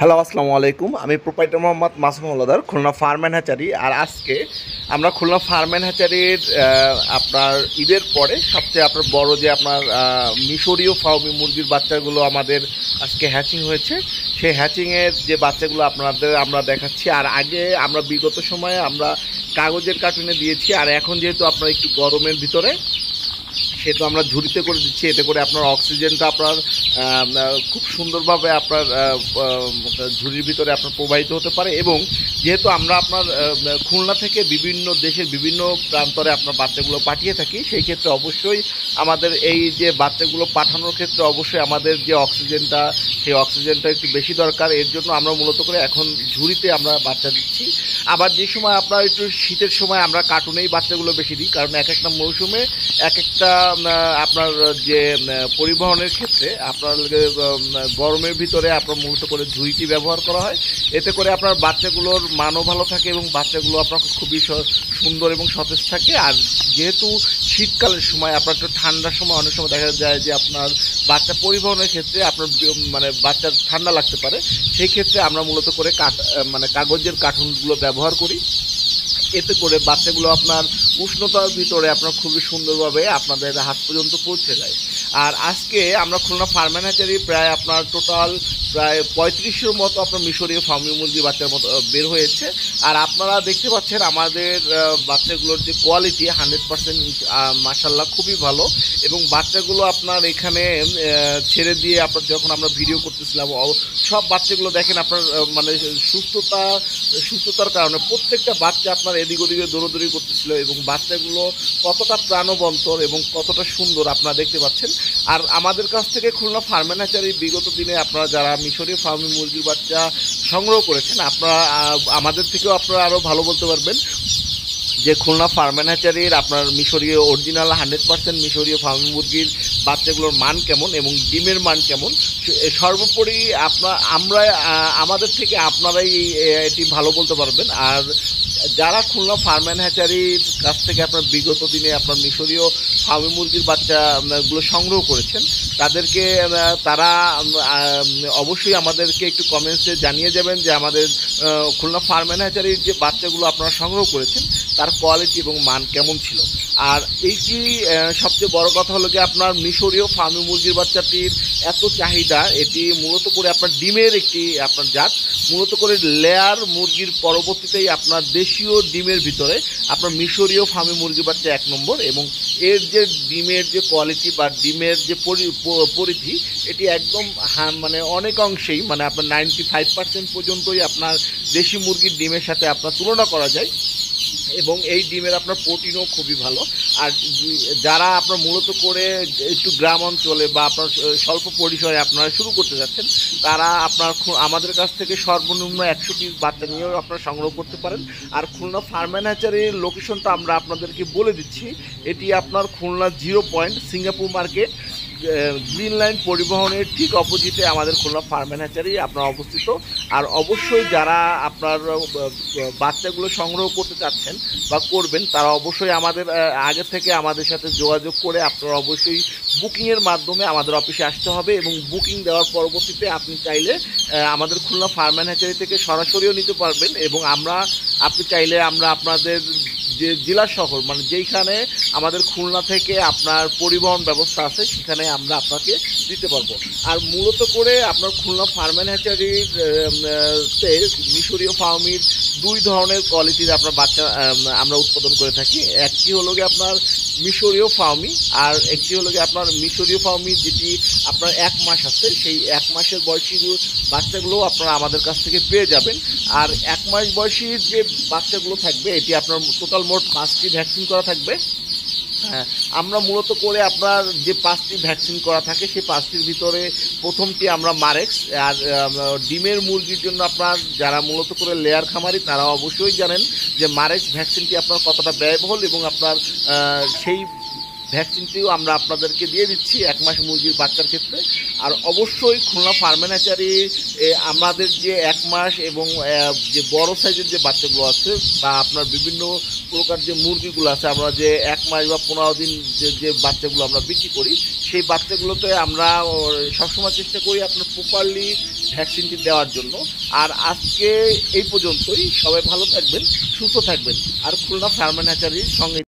Hello, আসসালামু আলাইকুম। আমি proprietor Mohammad Masum Haldar, Khulna farm and hatchery. আর আজকে আমরা খুলনা ফার্ম অ্যান্ড হ্যাচারির আপনার ঈদের পরে সবচেয়ে আপনার বড় যে আপনার মিশরীয় ফার্মি মুরগির বাচ্চাগুলো আমাদের আজকে হ্যাচিং হয়েছে, সেই হ্যাচিংয়ের যে বাচ্চাগুলো আপনাদের আমরা দেখাচ্ছি। আর আগে আমরা বিগত সময়ে আমরা কাগজের কার্টুনে দিয়েছি, আর এখন যেহেতু আপনার একটু গরমের ভিতরে সেহেতু আমরা ঝুড়িতে করে দিচ্ছি। এতে করে আপনার অক্সিজেনটা আপনার খুব সুন্দরভাবে আপনার ঝুড়ির ভিতরে আপনার প্রবাহিত হতে পারে। এবং যেহেতু আমরা আপনার খুলনা থেকে বিভিন্ন দেশের বিভিন্ন প্রান্তরে আপনার বাচ্চাগুলো পাঠিয়ে থাকি, সেই ক্ষেত্রে অবশ্যই আমাদের এই যে বাচ্চাগুলো পাঠানোর ক্ষেত্রে অবশ্যই আমাদের যে অক্সিজেনটা, সেই অক্সিজেনটা একটু বেশি দরকার। এর জন্য আমরা মূলত করে এখন ঝুড়িতে আমরা বাচ্চা দিচ্ছি। আবার যে সময় আপনার একটু শীতের সময় আমরা কার্টুনেই বাচ্চাগুলো বেশি দিই, কারণ এক একটা মৌসুমে এক একটা আপনার যে পরিবহনের ক্ষেত্রে আপনার গরমের ভিতরে আপনার মূলত করে ঝুড়িটি ব্যবহার করা হয়। এতে করে আপনার বাচ্চাগুলোর মানও ভালো থাকে এবং বাচ্চাগুলো আপনার খুবই সুন্দর এবং সতেজ থাকে। আর যেহেতু শীতকালের সময় আপনার একটু ঠান্ডার সময় অনেক সময় দেখা যায় যে আপনার বাচ্চা পরিবহনের ক্ষেত্রে আপনার বাচ্চার ঠান্ডা লাগতে পারে, সেই ক্ষেত্রে আমরা মূলত করে কাগজের কার্টুনগুলো ব্যবহার করি। এতে করে বাচ্চাগুলো আপনার উষ্ণতার ভিতরে আপনার খুবই সুন্দরভাবে আপনাদের হাত পর্যন্ত পৌঁছে যায়। আর আজকে আমরা খুলনা ফার্ম অ্যান্ড হ্যাচারি প্রায় আপনার টোটাল প্রায় 3500 মতো আপনার মিশরীয় ফার্মি মুরগি বাচ্চার মতো বের হয়েছে। আর আপনারা দেখতে পাচ্ছেন আমাদের বাচ্চাগুলোর যে কোয়ালিটি 100% মাশাল্লাহ খুবই ভালো। এবং বাচ্চাগুলো আপনার এখানে ছেড়ে দিয়ে আপনার যখন আমরা ভিডিও করতেছিলাম, সব বাচ্চাগুলো দেখেন আপনার সুস্থতার কারণে প্রত্যেকটা বাচ্চা আপনার এদিক ওদিকে দৌড়দৌড়ি করতেছিল। এবং বাচ্চাগুলো কতটা প্রাণবন্তর এবং কতটা সুন্দর আপনারা দেখতে পাচ্ছেন। আর আমাদের কাছ থেকে খুলনা ফার্ম অ্যান্ড হ্যাচারি বিগত দিনে আপনারা যারা মিশরীয় ফার্মি মুরগির বাচ্চা সংগ্রহ করেছেন, আপনারা আমাদের থেকেও আপনারা আরও ভালো বলতে পারবেন যে খুলনা ফার্ম অ্যান্ড হ্যাচারির আপনার মিশরীয় অরিজিনাল 100% মিশরীয় ফার্মি মুরগির বাচ্চাগুলোর মান কেমন এবং ডিমের মান কেমন। সর্বোপরি আমাদের থেকে আপনারাই এটি ভালো বলতে পারবেন। আর যারা খুলনা ফার্ম অ্যান্ড হ্যাচারির কাছ থেকে আপনার বিগত দিনে আপনার মিশরীয় ফার্মি মুরগির বাচ্চাগুলো সংগ্রহ করেছেন, তারা অবশ্যই আমাদেরকে একটু কমেন্টসে জানিয়ে যাবেন যে আমাদের খুলনা ফার্ম অ্যান্ড হ্যাচারির যে বাচ্চাগুলো আপনারা সংগ্রহ করেছেন তার কোয়ালিটি এবং মান কেমন ছিল। আর এইটি সবচেয়ে বড় কথা হলো যে আপনার মিশরীয় ফার্মি মুরগির বাচ্চাটির এত চাহিদা, এটি মূলত করে আপনার ডিমের একটি আপনার জাত। মূলত করে লেয়ার মুরগির পরবর্তীতেই আপনার দেশীয় ডিমের ভিতরে আপনার মিশরীয় ফার্মি মুরগির বাচ্চা 1 নম্বর। এবং এর যে ডিমের যে কোয়ালিটি বা ডিমের যে পরিধি, এটি একদম অনেক অংশেই আপনার 95% পর্যন্তই আপনার দেশি মুরগির ডিমের সাথে আপনার তুলনা করা যায়। এবং এই ডিমের আপনার প্রোটিনও খুবই ভালো। আর যারা আপনার মূলত করে একটু গ্রাম অঞ্চলে বা আপনার স্বল্প পরিসরে আপনারা শুরু করতে যাচ্ছেন, তারা আমাদের কাছ থেকে সর্বনিম্ন 100 পিস বাচ্চা নিয়েও আপনারা সংগ্রহ করতে পারেন। আর খুলনা ফার্ম অ্যান্ড হ্যাচারির লোকেশনটা আমরা আপনাদেরকে বলে দিচ্ছি। এটি আপনার Khulna 0 point Singapore market green line পরিবহনের ঠিক অপোজিটে আমাদের খুলনা ফার্ম অ্যান্ড হ্যাচারি আপনার অবস্থিত। আর অবশ্যই যারা আপনার বাচ্চাগুলো সংগ্রহ করতে চাচ্ছেন বা করবেন, তারা অবশ্যই আগে থেকে আমাদের সাথে যোগাযোগ করে আপনারা অবশ্যই বুকিংয়ের মাধ্যমে আমাদের অফিসে আসতে হবে। এবং বুকিং দেওয়ার পরবর্তীতে আপনি চাইলে আমাদের খুলনা ফার্ম অ্যান্ড হ্যাচারি থেকে সরাসরিও নিতে পারবেন। এবং আপনি চাইলে আমরা আপনাদের যে জেলা শহর যেইখানে আমাদের খুলনা থেকে আপনার পরিবহন ব্যবস্থা আছে, সেখানে আমরা আপনাকে দিতে পারবো। আর মূলত করে আপনার খুলনা ফার্ম অ্যান্ড হ্যাচারির মিশরীয় ফার্মির 2 ধরনের কোয়ালিটির আপনার বাচ্চা আমরা উৎপাদন করে থাকি। একটি হলো গিয়ে আপনার মিশরীয় ফার্মি, আর একটি হলো গিয়ে আপনার মিশরীয় ফার্মি যেটি আপনার 1 মাস আছে, সেই 1 মাসের বয়সী বাচ্চাগুলো আপনারা আমাদের কাছ থেকে পেয়ে যাবেন। আর 1 মাস বয়সীর যে বাচ্চাগুলো থাকবে, এটি আপনার টোটাল মোট 5টি ভ্যাকসিন করা থাকবে। হ্যাঁ, আমরা মূলত করে আপনার যে 5টি ভ্যাকসিন করা থাকে, সেই 5টির ভিতরে প্রথমটি আমরা মারেক্স। আর ডিমের মুরগির জন্য আপনার যারা মূলত করে লেয়ার খামারি, তারা অবশ্যই জানেন যে মারেক্স ভ্যাকসিনটি আপনার কতটা ব্যয়বহুল। এবং আপনার সেই ভ্যাকসিনটিও আমরা আপনাদেরকে দিয়ে দিচ্ছি 1 মাস মুরগির বাচ্চার ক্ষেত্রে। আর অবশ্যই খুলনা ফার্ম অ্যান্ড হ্যাচারি আমাদের যে 1 মাস এবং যে বড় সাইজের যে বাচ্চাগুলো আছে বা আপনার বিভিন্ন প্রকার যে মুরগিগুলো আছে, আমরা যে 1 মাস বা 15 দিন যে বাচ্চাগুলো আমরা বিক্রি করি, সেই বাচ্চাগুলোতে আমরা সবসময় চেষ্টা করি আপনার প্রপারলি ভ্যাকসিনটি দেওয়ার জন্য। আর আজকে এই পর্যন্তই, সবাই ভালো থাকবেন, সুস্থ থাকবেন, আর খুলনা ফার্ম অ্যান্ড হ্যাচারির সঙ্গে